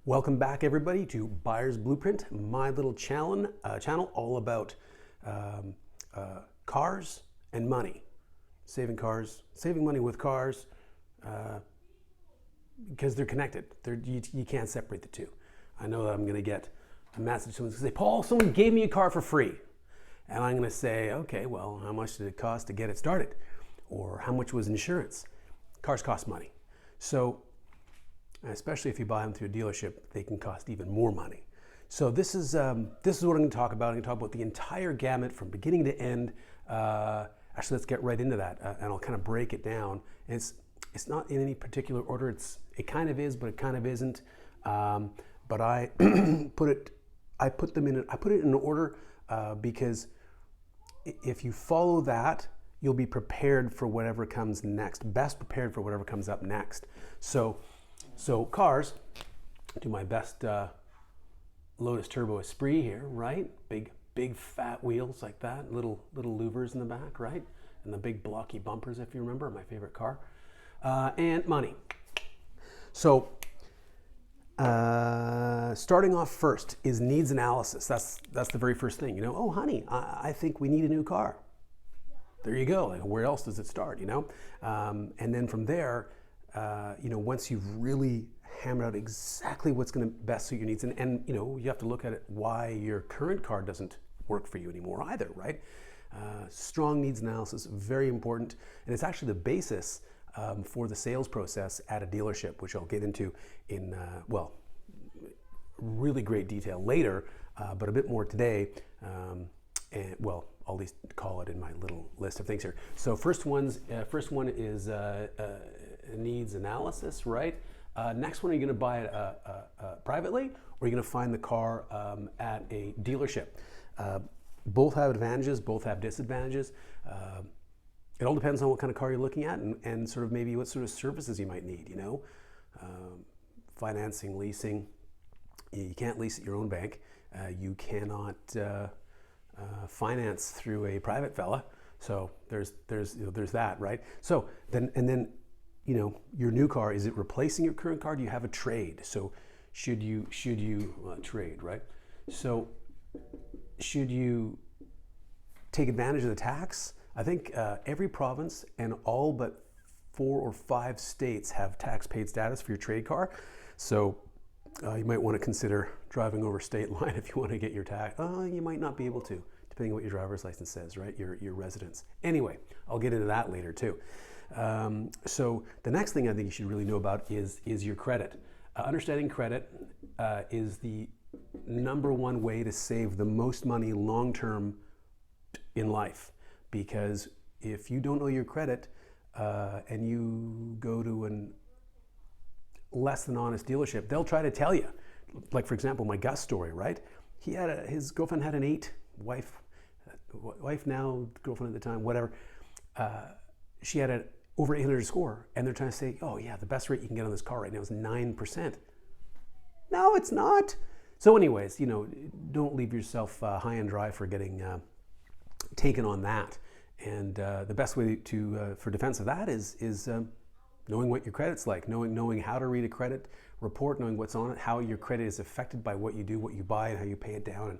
Welcome back, everybody, to Buyer's Blueprint, my little channel all about cars and money, saving money with cars, because they're connected. You can't separate the two. I know that I'm going to get a message. Someone's going to say, "Paul, someone gave me a car for free," and I'm going to say, "Okay, well, how much did it cost to get it started, or how much was insurance?" Cars cost money, so. Especially if you buy them through a dealership, they can cost even more money. So this is what I'm going to talk about. I'm going to talk about the entire gamut from beginning to end. Actually, let's get right into that, and I'll kind of break it down. And it's not in any particular order. It kind of is, but it kind of isn't. But I put it in order because if you follow that, you'll be prepared for whatever comes next. Best prepared for whatever comes up next. So cars, do my best Lotus Turbo Esprit here, right? Big fat wheels like that, little louvers in the back, right? And the big blocky bumpers, if you remember, my favorite car. And money. So starting off first is needs analysis. That's the very first thing. Oh, honey, I think we need a new car. There you go. Like, where else does it start? And then from there. Once you've really hammered out exactly what's going to best suit your needs, and you have to look at it why your current car doesn't work for you anymore either, right? Strong needs analysis, very important, and it's actually the basis for the sales process at a dealership, which I'll get into in, really great detail later, but a bit more today, I'll at least call it in my little list of things here. So first one is needs analysis, right? Next one, are you going to buy it privately, or are you going to find the car at a dealership? Both have advantages, both have disadvantages. It all depends on what kind of car you're looking at and sort of maybe what sort of services you might need, financing, leasing. You can't lease at your own bank. You cannot finance through a private fella. So there's that, right? So then your new car, is it replacing your current car? Do you have a trade? So should you trade, right? So should you take advantage of the tax? I think every province and all but 4 or 5 states have tax paid status for your trade car. So you might want to consider driving over state line if you want to get your tax. You might not be able to, depending on what your driver's license says, right? Your residence. Anyway, I'll get into that later too. So the next thing I think you should really know about is your credit. Understanding credit is the number one way to save the most money long-term in life. Because if you don't know your credit and you go to an less than honest dealership, they'll try to tell you. Like, for example, my Gus story, right? His girlfriend had an 8, wife now, girlfriend at the time, whatever. She had an over 800 score, and they're trying to say, "Oh yeah, the best rate you can get on this car right now is 9%. No, it's not. So anyways, don't leave yourself high and dry for getting taken on that. And the best way for defense of that is knowing what your credit's like, knowing how to read a credit report, knowing what's on it, how your credit is affected by what you do, what you buy, and how you pay it down, and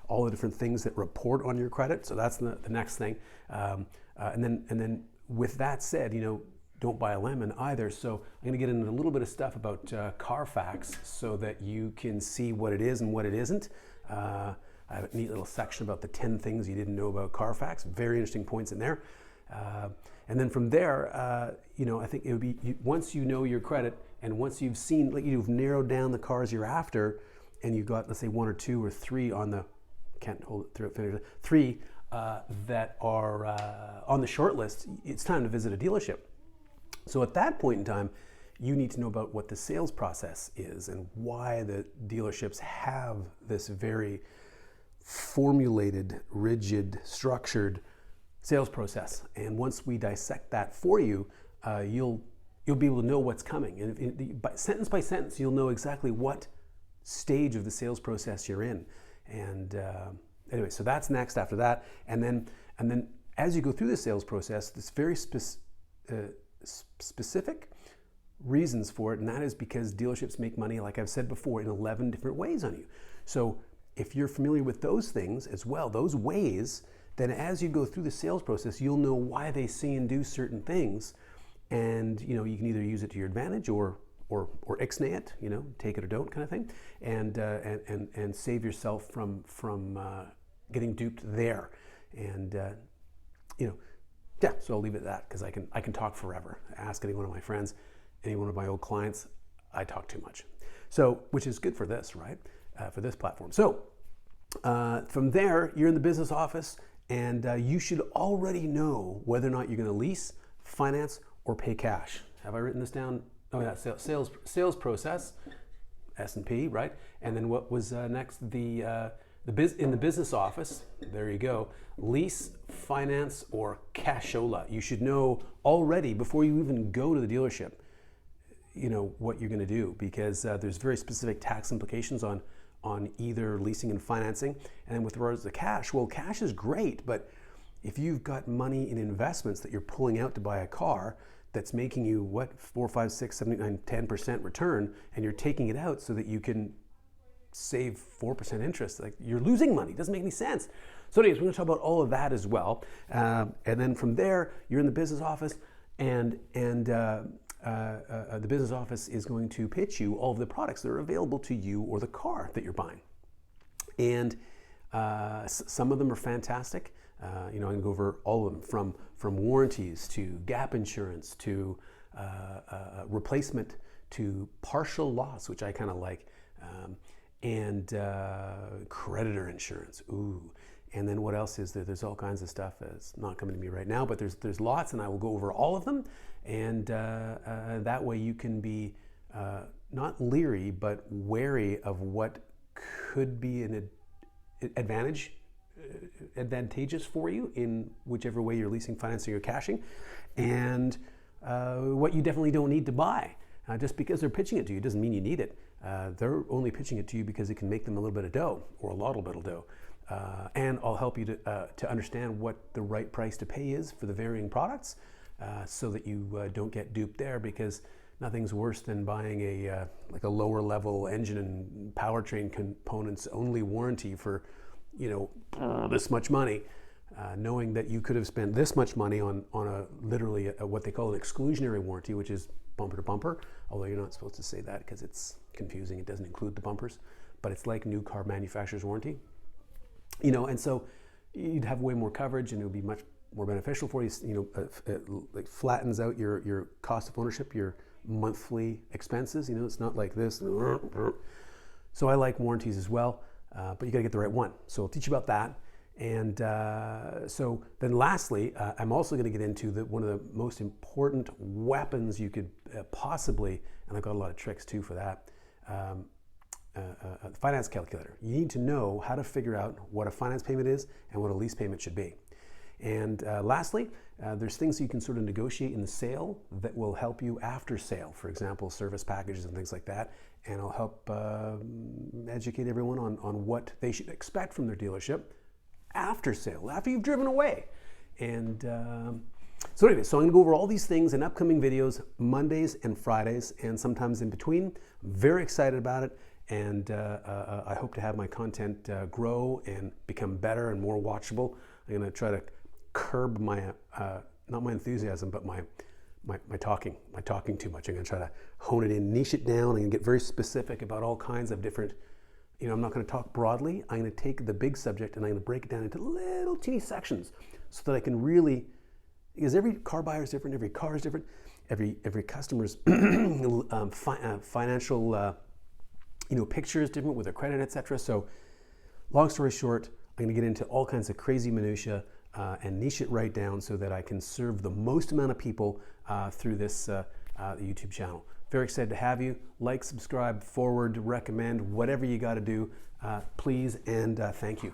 all the different things that report on your credit. So that's the next thing. And then with that said, don't buy a lemon either. So I'm going to get into a little bit of stuff about Carfax so that you can see what it is and what it isn't. I have a neat little section about the 10 things you didn't know about Carfax. Very interesting points in there. And then from there, I think it would be, once you know your credit and once you've seen, you've narrowed down the cars you're after, and you've got, let's say, 1 or 2 or 3 on the, can't hold it through, finish it, 3 that are on the short list, it's time to visit a dealership. So at that point in time, you need to know about what the sales process is and why the dealerships have this very formulated, rigid, structured sales process. And once we dissect that for you, you'll be able to know what's coming. And by sentence, you'll know exactly what stage of the sales process you're in. And anyway, so that's next after that. And then as you go through the sales process, it's very specific reasons for it, and that is because dealerships make money, like I've said before, in 11 different ways on you. So if you're familiar with those things as well, those ways, then as you go through the sales process, you'll know why they say and do certain things, and you can either use it to your advantage or ixnay it, take it or don't kind of thing, and save yourself from getting duped there. And yeah, so I'll leave it at that, because I can talk forever. Ask any one of my friends, any one of my old clients, I talk too much. So, which is good for this, right? For this platform. So from there, you're in the business office, and you should already know whether or not you're going to lease, finance, or pay cash. Have I written this down? Oh yeah, sales process, S&P, right? And then what was next? In the business office, there you go, lease, finance, or cashola. You should know already before you even go to the dealership, what you're going to do, because there's very specific tax implications on either leasing and financing. And with regards to cash, well, cash is great, but if you've got money in investments that you're pulling out to buy a car that's making you 4, 5, 6, 7, 8, 9, 10% return, and you're taking it out so that you can save 4% interest, like you're losing money. It doesn't make any sense. So anyways, we're going to talk about all of that as well. And then from there, you're in the business office, and the business office is going to pitch you all of the products that are available to you or the car that you're buying. And some of them are fantastic. I can go over all of them, from warranties to gap insurance to replacement to partial loss, which I kind of like, and creditor insurance. Ooh. And then what else is there? There's all kinds of stuff that's not coming to me right now, but there's lots, and I will go over all of them. And that way you can be not leery, but wary of what could be an advantageous for you in whichever way you're leasing, financing, or cashing, and what you definitely don't need to buy. Just because they're pitching it to you doesn't mean you need it. They're only pitching it to you because it can make them a little bit of dough, or a little bit of dough. And I'll help you to understand what the right price to pay is for the varying products, so that you don't get duped there, because nothing's worse than buying a lower level engine and powertrain components only warranty for this much money, knowing that you could have spent this much money on literally what they call an exclusionary warranty, which is bumper to bumper, although you're not supposed to say that because it's confusing. It doesn't include the bumpers, but it's like new car manufacturer's warranty. And so you'd have way more coverage, and it would be much more beneficial for you. It like flattens out your cost of ownership, your monthly expenses. It's not like this. So I like warranties as well, but you got to get the right one. So I'll teach you about that. And so then lastly, I'm also going to get into one of the most important weapons you could possibly, and I've got a lot of tricks too for that, the finance calculator. You need to know how to figure out what a finance payment is and what a lease payment should be. And lastly, there's things you can sort of negotiate in the sale that will help you after sale. For example, service packages and things like that. And I'll help educate everyone on what they should expect from their dealership after sale, after you've driven away. And so anyway, so I'm going to go over all these things in upcoming videos, Mondays and Fridays, and sometimes in between. I'm very excited about it. And I hope to have my content grow and become better and more watchable. I'm going to try to curb my, not my enthusiasm, but my talking too much. I'm going to try to hone it in, niche it down, and get very specific about all kinds of different, I'm not going to talk broadly. I'm going to take the big subject and I'm going to break it down into little teeny sections so that I can really, because every car buyer is different, every car is different, every customer's financial picture is different with their credit, etc. So long story short, I'm going to get into all kinds of crazy minutia and niche it right down so that I can serve the most amount of people through this YouTube channel. Very excited to have you. Like, subscribe, forward, recommend, whatever you got to do, please, and thank you.